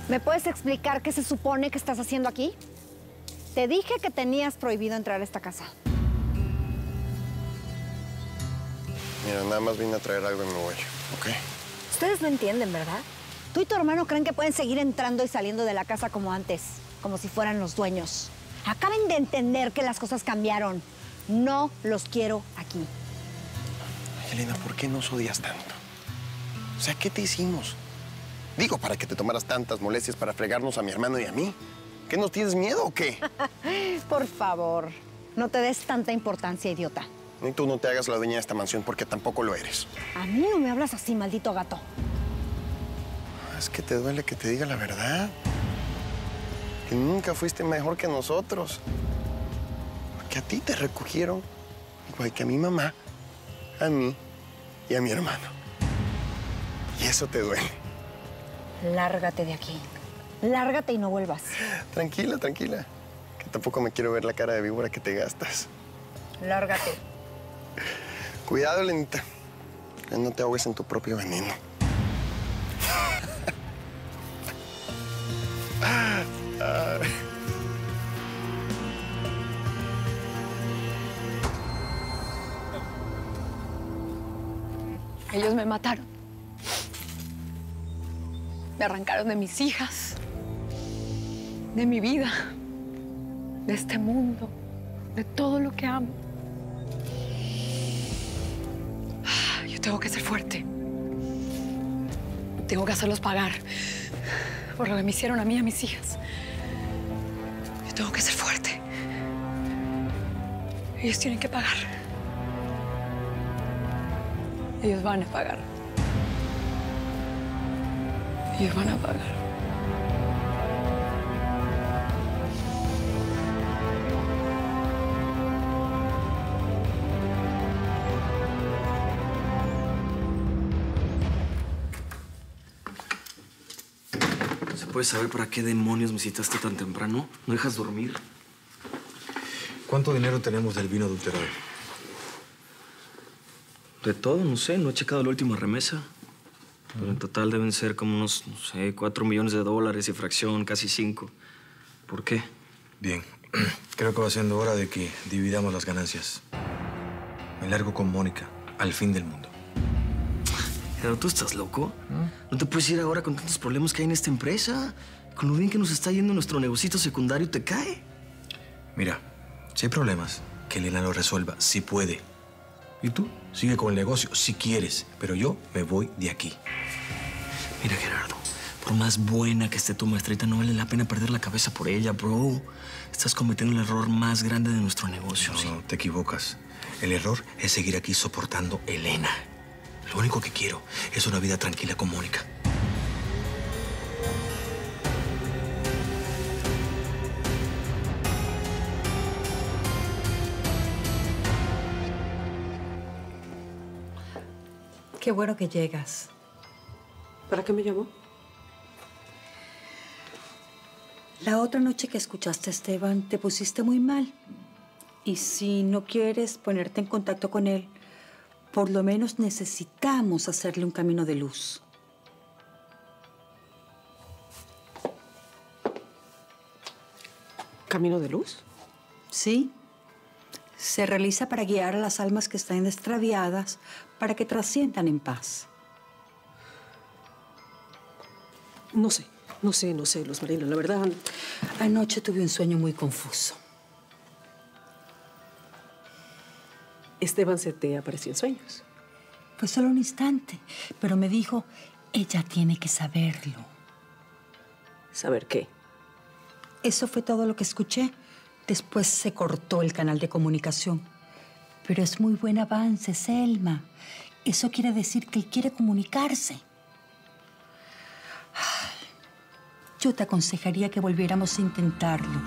¿Me puedes explicar qué se supone que estás haciendo aquí? Te dije que tenías prohibido entrar a esta casa. Mira, nada más vine a traer algo y me voy, ¿ok? Ustedes no entienden, ¿verdad? Tú y tu hermano creen que pueden seguir entrando y saliendo de la casa como antes, como si fueran los dueños. Acaben de entender que las cosas cambiaron. No los quiero aquí. Elena, ¿por qué nos odias tanto? O sea, ¿qué te hicimos? Digo, para que te tomaras tantas molestias para fregarnos a mi hermano y a mí. ¿Qué, nos tienes miedo o qué? Por favor, no te des tanta importancia, idiota. Y tú no te hagas la dueña de esta mansión porque tampoco lo eres. A mí no me hablas así, maldito gato. Es que te duele que te diga la verdad. Que nunca fuiste mejor que nosotros. Porque a ti te recogieron igual que a mi mamá, a mí y a mi hermano. Y eso te duele. Lárgate de aquí. Lárgate y no vuelvas. Tranquila, tranquila. Que tampoco me quiero ver la cara de víbora que te gastas. Lárgate. Cuidado, Elenita. Que no te ahogues en tu propio veneno. Ellos me mataron. Me arrancaron de mis hijas, de mi vida, de este mundo, de todo lo que amo. Yo tengo que ser fuerte. Tengo que hacerlos pagar por lo que me hicieron a mí y a mis hijas. Yo tengo que ser fuerte. Ellos tienen que pagar. Ellos van a pagar. Ellos van a pagar. ¿Se puede saber para qué demonios me citaste tan temprano? ¿No dejas dormir? ¿Cuánto dinero tenemos del vino adulterado? De todo, no sé. No he checado la última remesa. Pero en total deben ser como unos, no sé, 4 millones de dólares y fracción, casi 5. ¿Por qué? Bien. Creo que va siendo hora de que dividamos las ganancias. Me largo con Mónica, al fin del mundo. Pero tú estás loco. No te puedes ir ahora con tantos problemas que hay en esta empresa. Con lo bien que nos está yendo nuestro negocito secundario, te cae. Mira, si hay problemas, que Elena lo resuelva, si puede. Y tú, sigue con el negocio, si quieres. Pero yo me voy de aquí. Mira, Gerardo, por más buena que esté tu maestrita, no vale la pena perder la cabeza por ella, bro. Estás cometiendo el error más grande de nuestro negocio. No, ¿sí? no, te equivocas. El error es seguir aquí soportando a Elena. Lo único que quiero es una vida tranquila con Mónica. Qué bueno que llegas. ¿Para qué me llamó? La otra noche que escuchaste a Esteban, te pusiste muy mal. Y si no quieres ponerte en contacto con él, por lo menos necesitamos hacerle un camino de luz. ¿Camino de luz? Sí. Se realiza para guiar a las almas que están extraviadas para que trasciendan en paz. No sé, Luz Marina, la verdad. Anoche tuve un sueño muy confuso. Esteban se te apareció en sueños. Fue solo un instante, pero me dijo, ella tiene que saberlo. ¿Saber qué? Eso fue todo lo que escuché. Después se cortó el canal de comunicación. Pero es muy buen avance, Selma. Eso quiere decir que él quiere comunicarse. Yo te aconsejaría que volviéramos a intentarlo.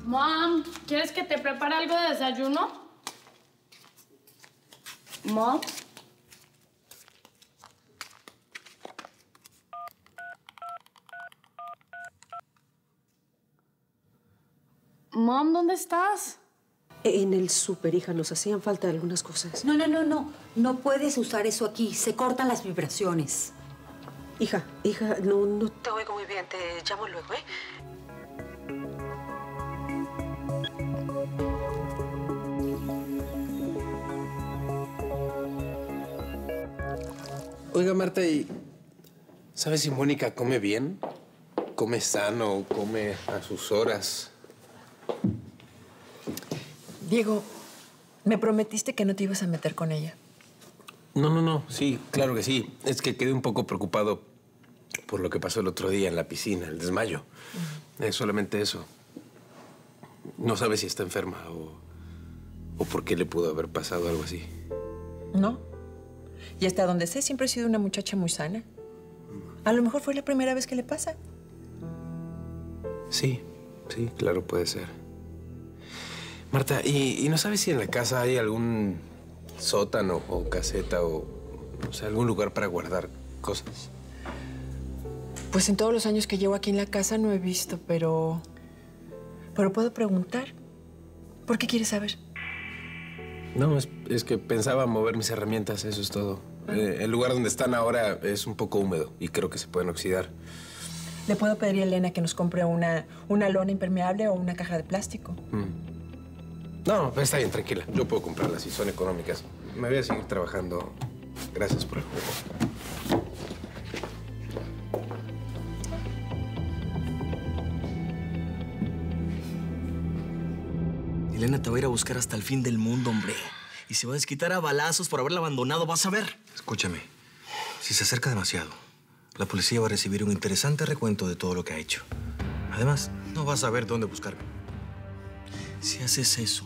Mom, ¿quieres que te prepare algo de desayuno? Mom. Mom, ¿dónde estás? En el súper, hija, nos hacían falta algunas cosas. No. No puedes usar eso aquí. Se cortan las vibraciones. Hija, no te oigo muy bien. Te llamo luego, ¿eh? Oiga, Marta, ¿y sabes si Mónica come bien? ¿Come sano? ¿Come a sus horas? Diego, me prometiste que no te ibas a meter con ella. No. Sí, claro que sí. Es que quedé un poco preocupado por lo que pasó el otro día en la piscina, el desmayo. Es solamente eso. No sabes si está enferma o por qué le pudo haber pasado algo así. No. Y hasta donde sé, siempre ha sido una muchacha muy sana. A lo mejor fue la primera vez que le pasa. Sí, claro, puede ser. Marta, ¿y no sabes si en la casa hay algún sótano o caseta o sea, algún lugar para guardar cosas? Pues en todos los años que llevo aquí en la casa no he visto, pero puedo preguntar. ¿Por qué quieres saber? No, es que pensaba mover mis herramientas, eso es todo. El lugar donde están ahora es un poco húmedo y creo que se pueden oxidar. Le puedo pedir a Elena que nos compre una lona impermeable o una caja de plástico. No, está bien, tranquila. Yo puedo comprarlas si son económicas. Me voy a seguir trabajando. Gracias por el juego. Elena te va a ir a buscar hasta el fin del mundo, hombre. Y se va a desquitar a balazos por haberla abandonado, vas a ver. Escúchame, si se acerca demasiado, la policía va a recibir un interesante recuento de todo lo que ha hecho. Además, no vas a saber dónde buscarme. Si haces eso,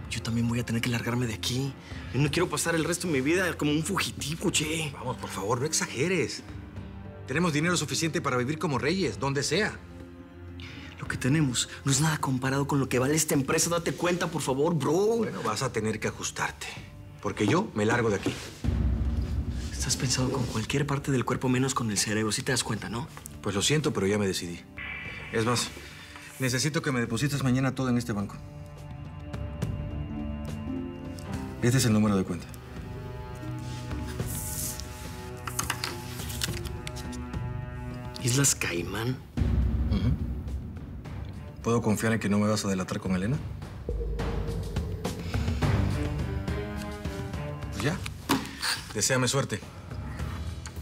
yo también voy a tener que largarme de aquí. Yo no quiero pasar el resto de mi vida como un fugitivo, che. Vamos, por favor, no exageres. Tenemos dinero suficiente para vivir como reyes, donde sea. Lo que tenemos no es nada comparado con lo que vale esta empresa. Date cuenta, por favor, bro. Bueno, vas a tener que ajustarte, porque yo me largo de aquí. Estás pensado con cualquier parte del cuerpo menos con el cerebro, ¿sí te das cuenta, no? Pues lo siento, pero ya me decidí. Es más, necesito que me deposites mañana todo en este banco. Este es el número de cuenta. ¿Islas Caimán? ¿Puedo confiar en que no me vas a delatar con Elena? Pues ya. Deséame suerte.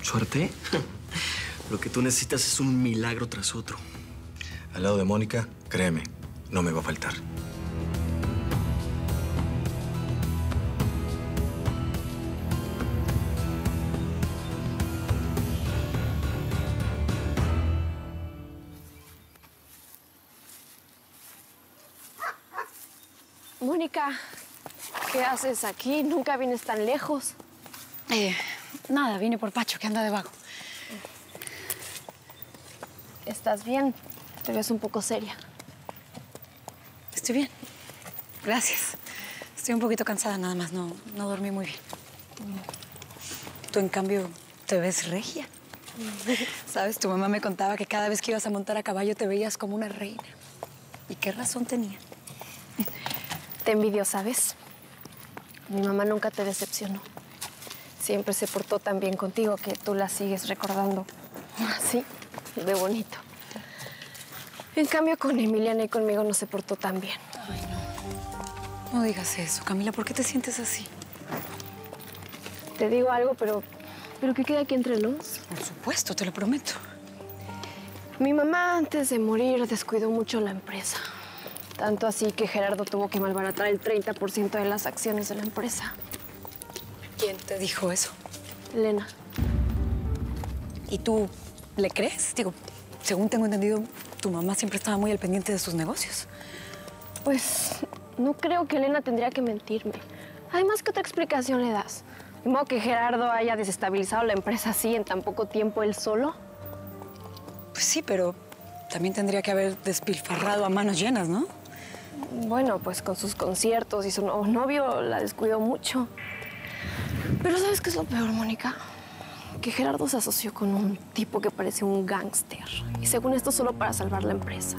¿Suerte? Lo que tú necesitas es un milagro tras otro. Al lado de Mónica, créeme, no me va a faltar. Mónica, ¿qué haces aquí? Nunca vienes tan lejos. Nada, vine por Pacho, que anda de vago. ¿Estás bien? Te ves un poco seria. Estoy bien. Gracias. Estoy un poquito cansada nada más, no dormí muy bien. Tú, en cambio, te ves regia. ¿Sabes? Tu mamá me contaba que cada vez que ibas a montar a caballo te veías como una reina. ¿Y qué razón tenía? Te envidio, ¿sabes? Mi mamá nunca te decepcionó. Siempre se portó tan bien contigo que tú la sigues recordando así, de bonito. En cambio, con Emiliana y conmigo no se portó tan bien. Ay, no. No digas eso, Camila. ¿Por qué te sientes así? Te digo algo, pero que quede aquí entre nos. Por supuesto, te lo prometo. Mi mamá, antes de morir, descuidó mucho la empresa. Tanto así que Gerardo tuvo que malbaratar el 30% de las acciones de la empresa. ¿Quién te dijo eso? Elena. ¿Y tú le crees? Digo, según tengo entendido, tu mamá siempre estaba muy al pendiente de sus negocios. Pues no creo que Elena tendría que mentirme. Además, ¿qué otra explicación le das? ¿De modo que Gerardo haya desestabilizado la empresa así en tan poco tiempo él solo? Pues sí, pero también tendría que haber despilfarrado a manos llenas, ¿no? Bueno, pues con sus conciertos y su nuevo novio la descuidó mucho. Pero ¿sabes qué es lo peor, Mónica? Que Gerardo se asoció con un tipo que parece un gángster. Y según esto, solo para salvar la empresa.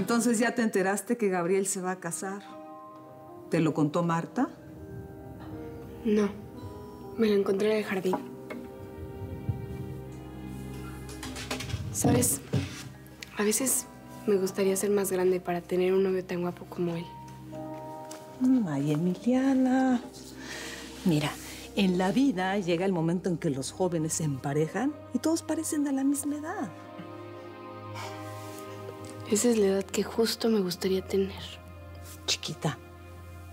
Entonces ya te enteraste que Gabriel se va a casar. ¿Te lo contó Marta? No, me lo encontré en el jardín. ¿Sabes? A veces me gustaría ser más grande para tener un novio tan guapo como él. Ay, Emiliana. Mira, en la vida llega el momento en que los jóvenes se emparejan y todos parecen de la misma edad. Esa es la edad que justo me gustaría tener. Chiquita,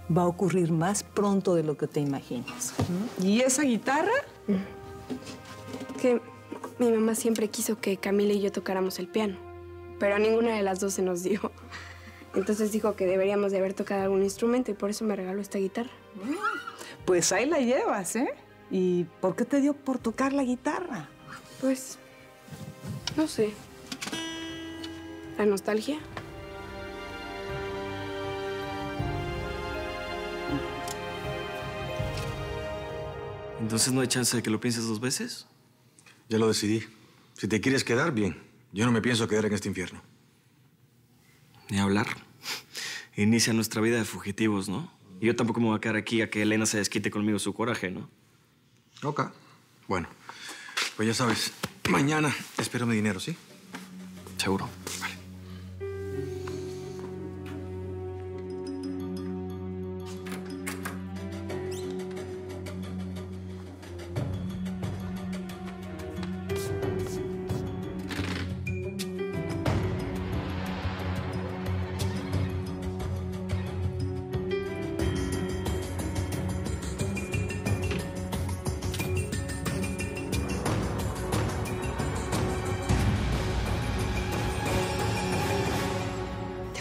va a ocurrir más pronto de lo que te imaginas. ¿Y esa guitarra? Que mi mamá siempre quiso que Camila y yo tocáramos el piano, pero a ninguna de las dos se nos dio. Entonces dijo que deberíamos de haber tocado algún instrumento y por eso me regaló esta guitarra. Pues ahí la llevas, ¿eh? ¿Y por qué te dio por tocar la guitarra? Pues, no sé. ¿La nostalgia? ¿Entonces no hay chance de que lo pienses 2 veces? Ya lo decidí. Si te quieres quedar, bien. Yo no me pienso quedar en este infierno. Ni hablar. Inicia nuestra vida de fugitivos, ¿no? Y yo tampoco me voy a quedar aquí a que Elena se desquite conmigo su coraje, ¿no? Ok. Bueno, pues ya sabes, mañana espero mi dinero, ¿sí? Seguro. Vale.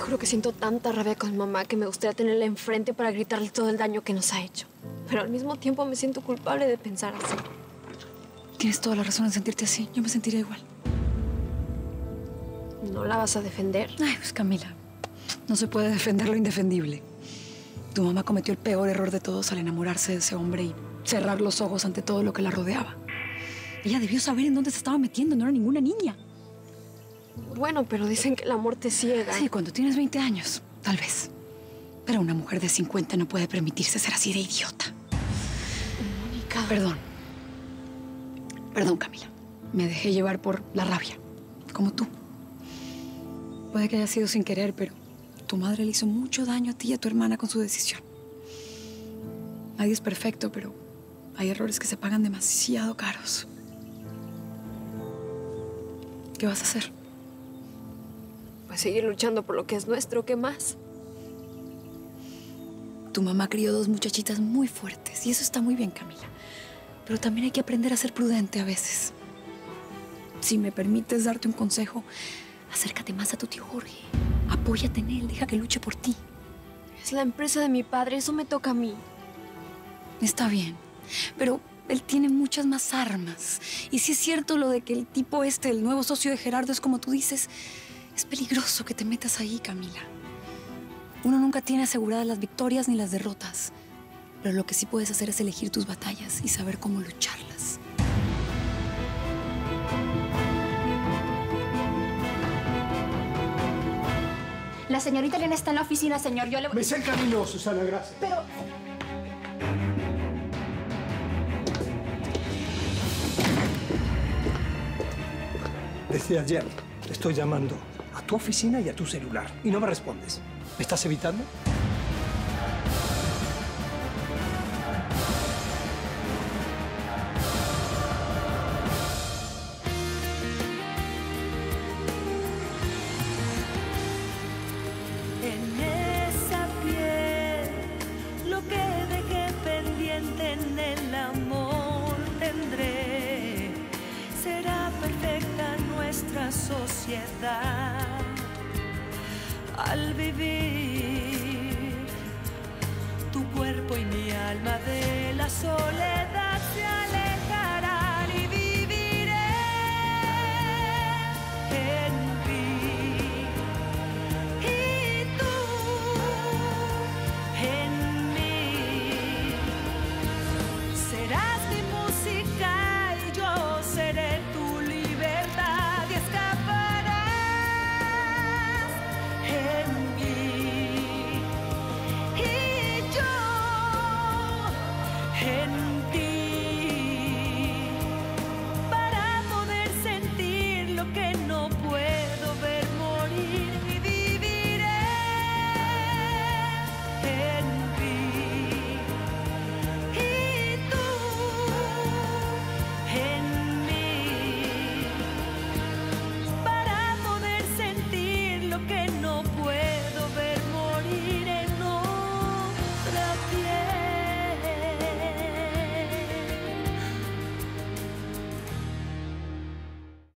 Juro que siento tanta rabia con mamá que me gustaría tenerla enfrente para gritarle todo el daño que nos ha hecho. Pero al mismo tiempo me siento culpable de pensar así. Tienes toda la razón en sentirte así. Yo me sentiría igual. ¿No la vas a defender? Ay, pues Camila, no se puede defender lo indefendible. Tu mamá cometió el peor error de todos al enamorarse de ese hombre y cerrar los ojos ante todo lo que la rodeaba. Ella debió saber en dónde se estaba metiendo, no era ninguna niña. Bueno, pero dicen que el amor te ciega. Sí, cuando tienes 20 años, tal vez. Pero una mujer de 50 no puede permitirse ser así de idiota. Mónica. Perdón. Perdón, Camila. Me dejé llevar por la rabia, como tú. Puede que haya sido sin querer, pero tu madre le hizo mucho daño a ti y a tu hermana con su decisión. Nadie es perfecto, pero hay errores que se pagan demasiado caros. ¿Qué vas a hacer? Pues seguir luchando por lo que es nuestro, ¿qué más? Tu mamá crió 2 muchachitas muy fuertes y eso está muy bien, Camila. Pero también hay que aprender a ser prudente a veces. Si me permites darte un consejo, acércate más a tu tío Jorge. Apóyate en él, deja que luche por ti. Es la empresa de mi padre, eso me toca a mí. Está bien, pero él tiene muchas más armas. Y si es cierto lo de que el tipo este, el nuevo socio de Gerardo, es como tú dices, es peligroso que te metas ahí, Camila. Uno nunca tiene aseguradas las victorias ni las derrotas. Pero lo que sí puedes hacer es elegir tus batallas y saber cómo lucharlas. La señorita Elena está en la oficina, señor. Yo le voy... Me sé el camino, Susana, gracias. Pero... Desde ayer te estoy llamando a tu oficina y a tu celular y no me respondes. ¿Me estás evitando? En esa piel, lo que dejé pendiente en el amor tendré. Será perfecta nuestra sociedad al vivir tu cuerpo y mi alma de la soledad.